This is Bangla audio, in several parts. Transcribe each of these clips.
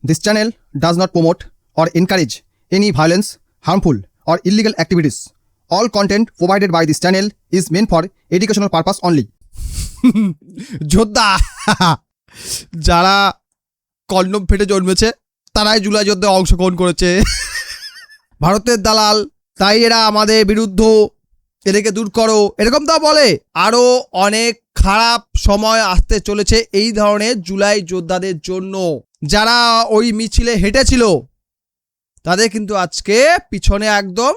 This channel does not promote or encourage any violence, harmful, or illegal activities. All content provided by this channel is meant for educational purpose only. যোদ্ধা যারা কন্ডম ফেটে জন্মেছে তারাই জুলাই যুদ্ধে অংশগ্রহণ করেছে। ভারতের দালাল, তাই এরা আমাদের বিরুদ্ধ, এদেরকে দূর করো, এরকম তো বলে। আরও অনেক খারাপ সময় আসতে চলেছে এই ধরনের জুলাই যোদ্ধাদের জন্য। যারা ওই মিছিলে হেঁটেছিল তাদের কিন্তু আজকে পিছনে একদম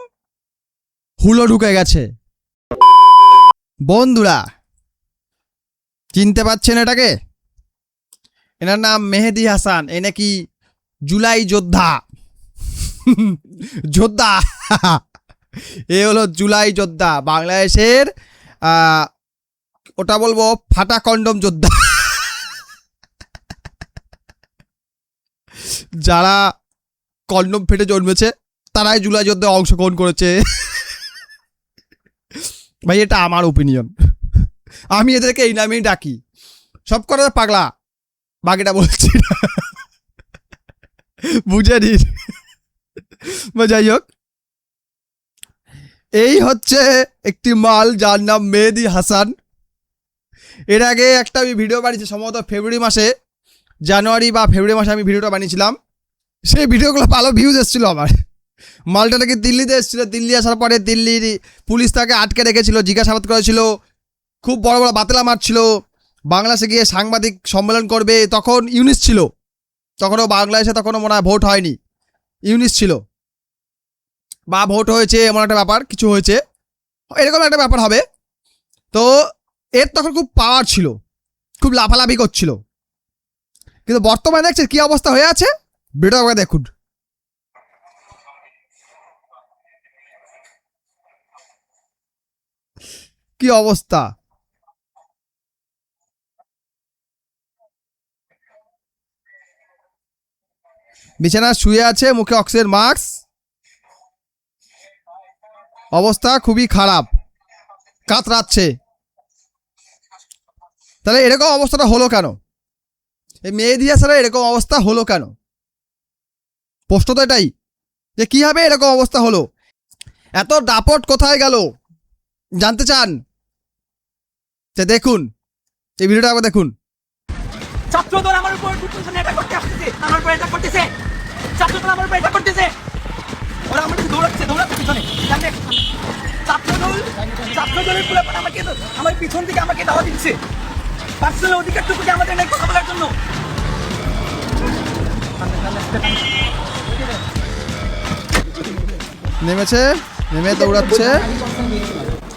হুলো ঢুকে গেছে। বন্ধুরা, চিনতে পারছেন এটাকে? এনার নাম মেহেদি হাসান। এ নাকি জুলাই যোদ্ধা। যোদ্ধা এ হলো জুলাই যোদ্ধা, বাংলাদেশের ওটা বলবো ফাটা কন্ডম যোদ্ধা। যারা কন্ডম ফেটে জন্মেছে তারাই জুলাই যুদ্ধে অংশগ্রহণ করেছে। ভাই, এটা আমার ওপিনিয়ন, আমি এদেরকে এই নামেই ডাকি। সব করা পাগলা, বাকিটা বলছি না, বুঝে নিন। যাই হোক, এই হচ্ছে একটি মাল যার নাম মেহেদি হাসান। এর আগে একটা আমি ভিডিও বানিয়েছি, সম্ভবত ফেব্রুয়ারি মাসে, জানুয়ারি বা ফেব্রুয়ারি মাসে আমি ভিডিওটা বানিয়েছিলাম। সেই ভিডিওগুলো ভালো ভিউজ এসেছিলো আমার। মালটা নাকি দিল্লিতে এসেছিলো, দিল্লি আসার পরে দিল্লির পুলিশ তাকে আটকে রেখেছিল, জিজ্ঞাসাবাদ করেছিল, খুব বড় বড় বাতেলা মারছিল। বাংলাদেশে গিয়ে সাংবাদিক সম্মেলন করবে, তখন ইউনিস ছিল, তখনও বাংলাদেশে তখনও মনে হয় ভোট হয়নি, ইউনিস ছিল বা ভোট হয়েছে, এমন একটা ব্যাপার কিছু হয়েছে, এরকম একটা ব্যাপার হবে। তো এর তখন খুব পাওয়ার ছিল, খুব লাফালাফি করছিল। কিন্তু বর্তমানে দেখছে কী অবস্থা হয়ে আছে, ভিডিওটা দেখুন। কি অবস্থা! বিছানা শুয়ে আছে, মুখে অক্সিজেন মাস্ক, অবস্থা খুবই খারাপ, কাতরাচ্ছে। তাহলে এরকম অবস্থাটা হলো কেন? এই মেহেদি হাসানের এরকম অবস্থা হলো কেন? প্রশ্ন তো এটাই যে কীভাবে এরকম অবস্থা হলো, এত দাপট কোথায় গেল? জানতে চান? যে দেখুন, এই ভিডিওটা আবার দেখুন। ছাত্রদল আমার উপর এটা করতে আসছে, আমার উপর এটা করতেছে, ছাত্রদল আমার উপর এটা করতেছে, ওরা আমার দৌড়াচ্ছে পিছনে। ছাত্রদলের পুরো আমাকে আমার পিছন থেকে আমাকে দাওয়া দিচ্ছে, পার্সোনাল অধিকারটুকু আমাদের নেই কথা বলার জন্য। নেমেছে, নেমে দৌড়াচ্ছে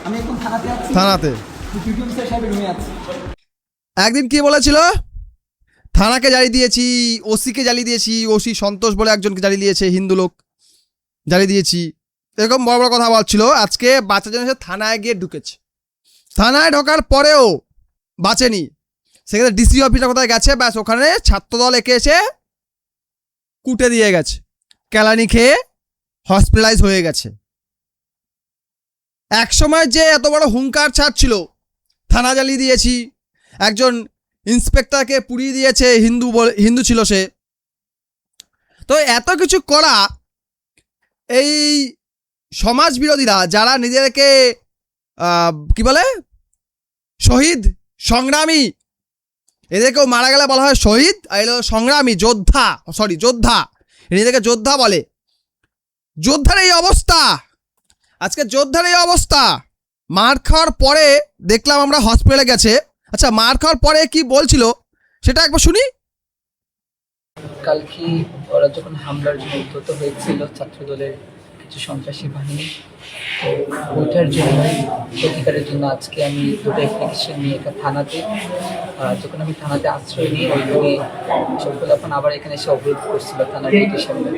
আমি এখন থানাতে আছি, থানাতে। একদিন কি বলেছিল? থানাকে জ্বালিয়ে দিয়েছি, ওসিকে জ্বালিয়ে দিয়েছি, ওসি সন্তোষ বলে একজনকে জ্বালিয়ে দিয়েছে, হিন্দু লোক, জ্বালিয়ে দিয়েছি, এরকম বড় বড় কথা বলছিল। আজকে বাচ্চা জন থানায় গিয়ে ঢুকেছে, থানায় ঢোকার পরেও বাঁচেনি। সেখানে ডিসি অফিসের কোথায় গেছে, ব্যাস ওখানে ছাত্রদল একে এসে কুটে দিয়ে গেছে, কেলানি খেয়ে হসপিটালাইজ হয়ে গেছে। একসময় যে এত বড় হুঙ্কার ছাড়ছিল, থানা জ্বালিয়ে দিয়েছি, একজন ইন্সপেক্টরকে পুড়িয়ে দিয়েছে, হিন্দু ছিল সে। তো এত কিছু করা এই সমাজ বিরোধীরা, যারা নিজেদেরকে কি বলে শহীদ সংগ্রামী, এদেরকেও মারা গেলে বলা হয় শহীদ, আর এলো সংগ্রামী, যোদ্ধা, যোদ্ধা, নিজেদেরকে যোদ্ধা বলে। যোদ্ধার এই অবস্থা, আজকে যোদ্ধার এই অবস্থা। মার খাওয়ার পরে দেখলাম আমরা হসপিটালে গেছে। আচ্ছা, মার খাওয়ার পরে কি বলছিল সেটা একবার শুনি। কালকে ওরা যখন হামলার জন্য উদ্যত হয়েছিল ছাত্রদলের কিছু সন্ত্রাসী বাহিনী, তো ওইটার জন্য প্রতিকারের জন্য আজকে আমি দুটো অ্যাপ্লিকেশন নিয়ে একটা থানাতে, যখন আমি থানাতে আশ্রয় নিয়ে ওইখানে সবগুলো এখন আবার এখানে এসে অবরোধ করছিল থানার গেটের সামনে।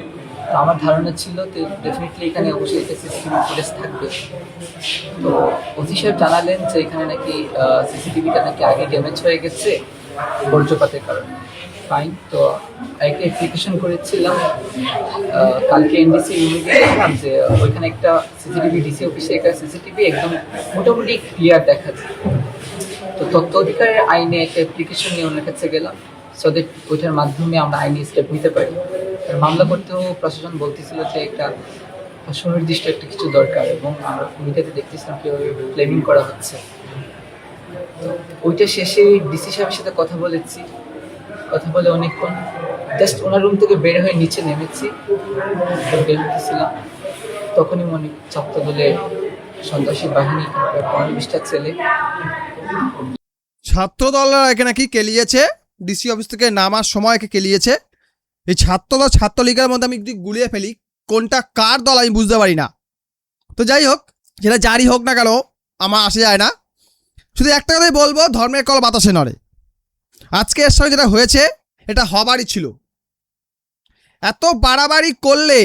তো আমার ধারণা ছিল তো ডেফিনেটলি এখানে অবশ্যই একটা সিসিটিভি ফুটেজ থাকবে। তো ওসি সাহেব জানালেন যে এখানে নাকি সিসিটিভিটা নাকি আগে ড্যামেজ হয়ে গেছে বজ্রপাতের কারণে। ফাইন, তো একটা অ্যাপ্লিকেশন করেছিলাম কালকে এনডিসি ইউনিটে দেখলাম যে ওইখানে একটা সিসিটিভি, ডিসি অফিসে একটা সিসিটিভি একদম মোটামুটি ক্লিয়ার দেখা যায়। তো তথ্য অধিকারের আইনে একটা অ্যাপ্লিকেশন নিয়ে ওনার কাছে গেলাম, সো দ্যাট ওইটার মাধ্যমে আমরা আইনি স্টেপ নিতে পারি। আর মামলা করতেও প্রশাসন বলতেছিল যে একটা সুনির্দিষ্ট একটা কিছু দরকার, এবং আমরা মিডিয়াতে দেখতেছিলাম কীভাবে ক্লেমিং করা হচ্ছে। তো ওইটা শেষে ডিসি সাহেবের সাথে কথা বলেছি, কথা বলে অনেকক্ষণ জাস্ট ওনার রুম থেকে বের হয়ে নিচে নেমেছি, বের হতেছিলাম তখনই মনে ছাত্রদলের সন্ত্রাসী বাহিনী 15-20টা ছেলে ছাত্রদলরা একে নাকি কেলিয়েছে, ডিসি অফিস থেকে নামার সময় একে কেলিয়েছে। এই ছাত্রদল ছাত্রলীগের মধ্যে আমি যদি গুলিয়ে ফেলি কোনটা কার দল আমি বুঝতে পারি না। তো যাই হোক, যেটা জারি হোক না কেন আমার আসে যায় না, শুধু একটা কথাই বলবো, ধর্মের কল বাতাসে নড়ে। আজকে এর সঙ্গে যেটা হয়েছে এটা হবারই ছিল। এত বাড়াবাড়ি করলে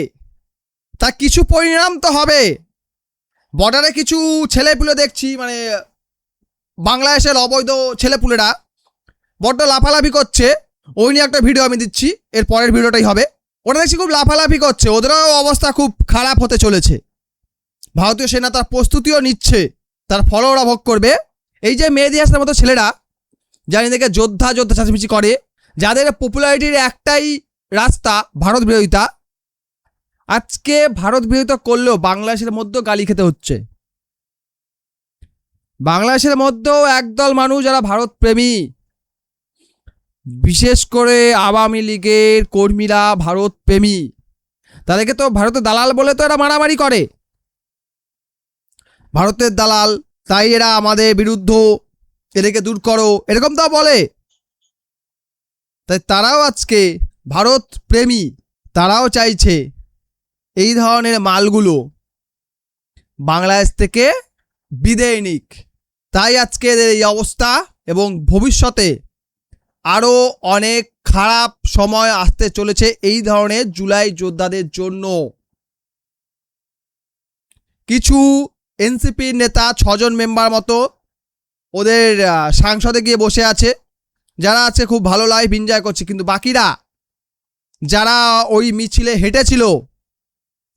তার কিছু পরিণাম তো হবে। বর্ডারে কিছু ছেলেপুলে দেখছি, মানে বাংলাদেশের অবৈধ ছেলেপুলেরা বড্ড লাফালাফি করছে, ওই নিয়ে একটা ভিডিও আমি দিচ্ছি, এর পরের ভিডিওটাই হবে। ওরা দেখছি খুব লাফালাফি করছে, ওদেরও অবস্থা খুব খারাপ হতে চলেছে। ভারতীয় সেনা তার প্রস্তুতিও নিচ্ছে, তার ফলও ওরা ভোগ করবে। এই যে মেহেদী হাসানের মতো ছেলেরা যারা নিজেকে যোদ্ধা যোদ্ধা চাচিমিচি করে, যাদের পপুলারিটির একটাই রাস্তা ভারত বিরোধিতা, আজকে ভারত বিরোধিতা করলেও বাংলাদেশের মধ্যেও গালি খেতে হচ্ছে। বাংলাদেশের মধ্যেও একদল মানুষ যারা ভারত প্রেমী, বিশেষ করে আওয়ামী লীগের কর্মীরা ভারত প্রেমী, তাদেরকে তো ভারতের দালাল বলে তো এরা মারামারি করে। ভারতের দালাল, তাই এরা আমাদের বিরুদ্ধ, এদেরকে দূর করো, এরকম তো বলে। তাই তারাও আজকে ভারত প্রেমী, তারাও চাইছে এই ধরনের মালগুলো বাংলাদেশ থেকে বিদেয় নিক। তাই আজকে এদের এই অবস্থা, এবং ভবিষ্যতে আরও অনেক খারাপ সময় আসতে চলেছে এই ধরনের জুলাই যোদ্ধাদের জন্য। কিছু এনসিপির নেতা 6 জন মেম্বার মতো ওদের সংসদে গিয়ে বসে আছে, যারা আছে খুব ভালো লাইফ এনজয় করছে, কিন্তু বাকিরা যারা ওই মিছিলে হেঁটেছিল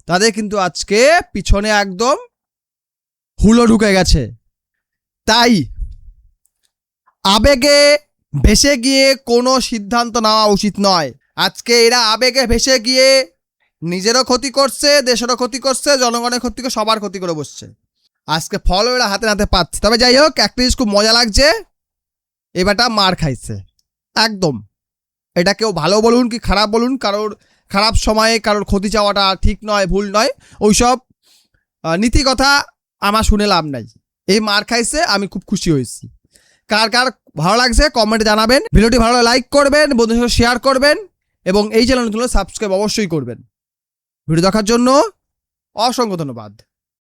তাদের কিন্তু আজকে পিছনে একদম হুলো ঢুকে গেছে। তাই আবেগে ভেসে গিয়ে কোনো সিদ্ধান্ত নেওয়া উচিত নয়। আজকে এরা আবেগে ভেসে গিয়ে নিজেরও ক্ষতি করছে, দেশেরও ক্ষতি করছে, জনগণের ক্ষতি করে, সবার ক্ষতি করে বসছে। আজকে ফল এরা হাতে নাতে পাচ্ছে। তবে যাই হোক, একটা জিনিস খুব মজা লাগছে, এবারটা মার খাইছে একদম। এটা কেউ ভালো বলুন কি খারাপ বলুন, কারোর খারাপ সময়ে কারোর ক্ষতি চাওয়াটা ঠিক নয়, ভুল নয়, ওইসব নীতি কথা আমার শুনে লাভ নাই। এই মার খাইছে, আমি খুব খুশি হয়েছি। কার কার ভালো লাগছে কমেন্টে জানাবেন। ভিডিওটি ভালো লাইক করবেন, বন্ধুদের সাথে শেয়ার করবেন, এবং এই চ্যানেলগুলো সাবস্ক্রাইব অবশ্যই করবেন। ভিডিও দেখার জন্য অসংখ্য ধন্যবাদ।